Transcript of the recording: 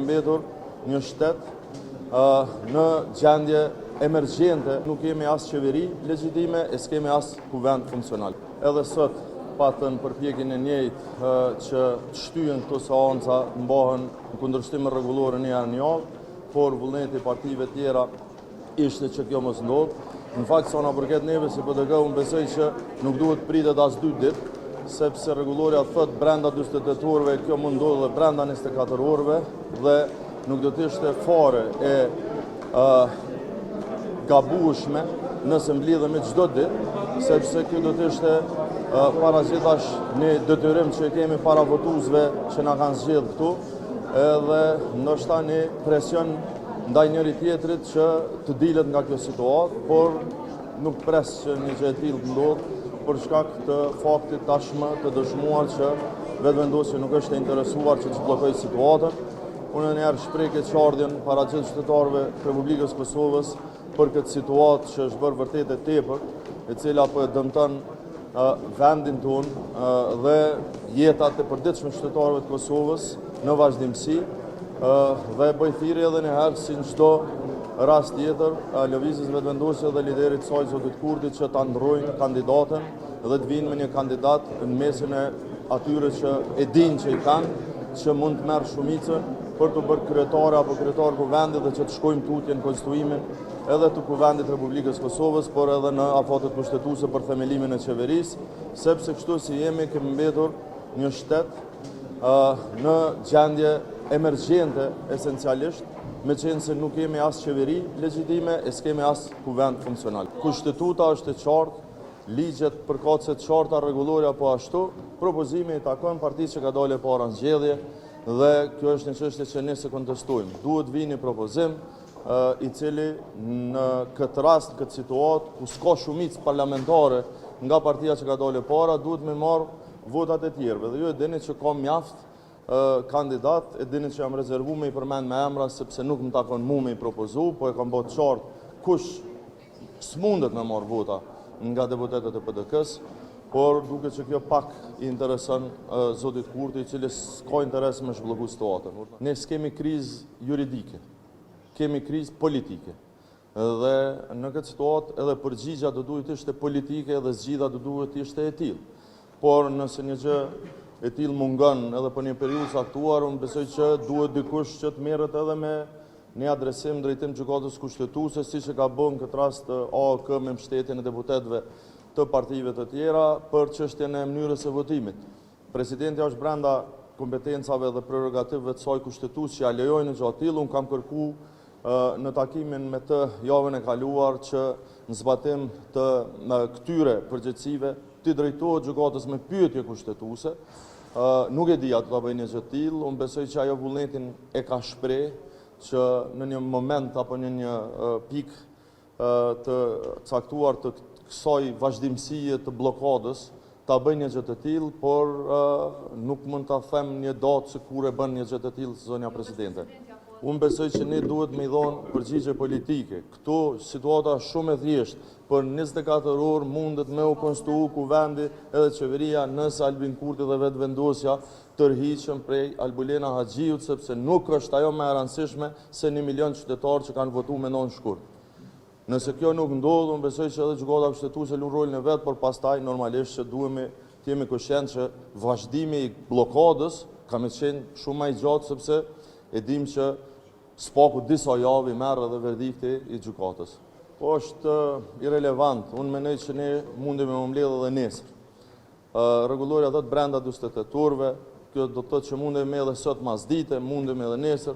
mbetur një shtet në gjendje emergjente, nuk kemi as qeveri legjitime e s'kemi as kuvend funksional. Edhe sot patën përpjekjen e njëjtë që të shtyhen këto seanca mbahen në kundërshtim me rregulloren një herë në javë, por vullneti i partive tjera ishte që kjo mos ndodhë. Në fakt, sa na përket neve si PDG, unë besoj që nuk duhet pritet as 2 ditë, sepse rregulloria thot brenda 48 orëve kjo mund ndodhë dhe brenda 24 orëve dhe nuk do të ishte fare e gabueshme nëse mblidhemi çdo ditë, sepse kjo do të ishte parazitash një detyrim që kemi para votuesve që na kanë zgjedhur këtu, edhe ndoshta një presion ndaj njëri tjetrit që të dilet nga kjo situatë, por nuk pres që një gjë e tillë të ndodhë për shkak të faktit tashmë të dëshmuar që vetëvendosja nuk është e interesuar që të zhbllokojë situatën. Unë njëherë shpreh keqardhjen para gjithë qytetarëve të Republikës Kosovës për këtë situatë që është bërë vërtet e tepër, e cila po e dëmton vendin tonë dhe jetat e përditshme të qytetarëve të Kosovës në vazhdimsi, dhe bëj thirrje edhe një herë si në çdo rast tjetër lëvizjes vetëvendosje dhe liderit të saj zotit Kurti që ta ndrojnë kandidatën dhe të vinë me një kandidat në mesin e atyre që e dinë që i kanë, që mund të merr shumicën për të bërë kryetare apo kryetar kuvendit dhe që të shkojmë tutje në konstituimin edhe të kuvendit Republikës Kosovës, por edhe në afatet kushtetuese për themelimin e qeverisë, sepse kështu si jemi kemi mbetur një shtet në gjendje emergjente esencialisht, me qenë se nuk kemi as qeveri legjitime e s'kemi as kuvend funksional. Kushtetuta është e qartë, ligjet përkatëse të qarta, rregulloria po ashtu, propozimi i takon partisë që ka dalë para në zgjedhje dhe kjo është një çështje që ne se kontestojmë. Duhet vini një propozim i cili në këtë rast, këtë situatë, ku s'ka shumicë parlamentare nga partia që ka dalë para, duhet me marrë votat e tjerëve. Dhe ju e dini që ka mjaft kandidat, e dini që jam rezervu me i përmend me emra, sepse nuk më takon mu me i propozu, po e kam bërë qartë kush s'mundet me marrë vota nga deputetet e PDK-s, por duke që kjo pak i intereson zotit Kurti, i cili s'ka interes me zhblloku situatën. Ne s'kemi krizë juridike, kemi krizë politike. Dhe në këtë situatë edhe përgjigja do duhet ishte politike dhe zgjidhja do duhet ishte e tillë. Por nëse një gjë e tillë mungon edhe për një periudhë caktuar, unë besoj që duhet dikush që të merret edhe me një adresim drejtim gjykatës kushtetuese, siç e ka bën këtë rast AOK me mbështetjen e deputetëve të partive të tjera për çështjen e mënyrës së votimit. Presidenti është brenda kompetencave dhe prerogativëve të saj kushtetuese që ja lejojnë gjë të tillë. Unë kam kërkuar në takimin me të javën e kaluar që në zbatim të këtyre përgjegjësive të drejtohet gjykatës me pyetje kushtetuese. Nuk e di atë ta bëjë një gjë të tillë. Unë besoj që ajo vullnetin e ka shpreh që në një moment apo në një pikë të caktuar të kësaj vazhdimësie të blokadës ta bëjë një gjë të tillë, por nuk mund ta them një datë se kur e bën një gjë të tillë zonja presidente. Unë besoj që ne duhet me i dhonë përgjigje politike. Këtu situata shumë e thjeshtë, për 24 orë mundet me u konstituu kuvendi edhe qeveria nëse Albin Kurti dhe vetëvendosja tërhiqen prej Albulena Haxhiut, sepse nuk është ajo më e rëndësishme se 1 milion qytetarë që kanë votuar me non shkurt. Nëse kjo nuk ndodh, unë besoj që edhe gjykata kushtetuese lën rolin e vet, por pastaj normalisht që duhemi të jemi kushtent që vazhdimi i blokadës ka më qenë shumë më i gjatë, sepse e dim që spaku disa javë merr edhe verdikti i gjykatës. Po është irrelevant. Unë mendoj që ne mundemi me mbledh edhe nesër. Rregulloria thot brenda 48 orëve, kjo do të thotë që mundemi edhe sot masdite, mundemi edhe nesër.